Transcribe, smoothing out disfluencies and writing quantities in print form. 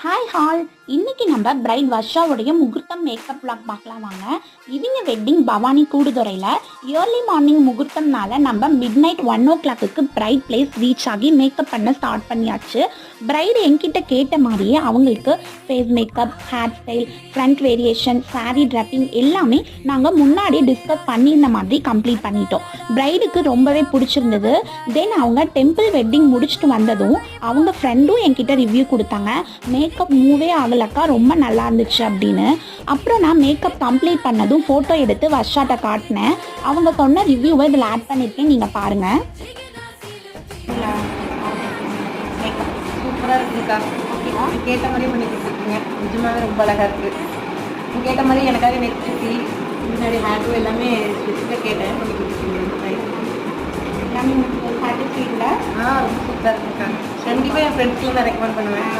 Hi hall, இன்னைக்கு நம்ம bright வர்ஷாவுடைய முகூர்த்தம் மேக்கப் vlog பார்க்கலாம் வாங்க. இவங்க வெட்டிங் பவானி கூடுதுறையில் ஏர்லி மார்னிங் முகூர்த்தம்னால நம்ம midnight 1 o'clock bride place reach ஆகி மேக்கப் பண்ண ஸ்டார்ட் பண்ணியாச்சு. பிரைடு என்கிட்ட கேட்ட மாதிரியே அவங்களுக்கு face makeup, hair style, front variation, sari draping எல்லாமே நாங்கள் முன்னாடியே டிஸ்கஸ் பண்ணியிருந்த மாதிரி கம்ப்ளீட் பண்ணிட்டோம். பிரைடுக்கு ரொம்பவே பிடிச்சிருந்தது. தென் அவங்க டெம்பிள் வெட்டிங் முடிச்சுட்டு வந்ததும் அவங்க ஃப்ரெண்டும் என்கிட்ட ரிவ்யூ கொடுத்தாங்க. மேக்கப் மூவே ஆகலக்கா, ரொம்ப நல்லா இருந்துச்சு அப்படின்னு. அப்புறம் நான் மேக்கப் கம்ப்ளீட் பண்ணதும் ஃபோட்டோ எடுத்து வர்ஷாட்ட காட்டினேன். அவங்க சொன்ன ரிவ்யூவை இதில் ஆட் பண்ணியிருக்கேன், நீங்கள் பாருங்கள். சூப்பராக இருக்குக்கா. ஓகே, கேட்ட மாதிரியே பண்ணி கொடுத்துருக்கீங்க. நிஜமாவே ரொம்ப அழகாக இருக்குது. நீங்கள் கேட்ட மாதிரி எனக்காக நெக் சுற்றி முன்னாடி ஹேர்டு எல்லாமே ஸ்பெசிஃபிக்காக கேட்டேன், பண்ணி கொடுத்துருக்கீங்க. எல்லாமே சாட்டிஸ்ஃபைடில் ரொம்ப சூப்பராக இருக்குக்கா. கண்டிப்பாக என் ஃப்ரெண்ட்ஸ்க்கு நான் ரெக்கமெண்ட் பண்ணுவேன்.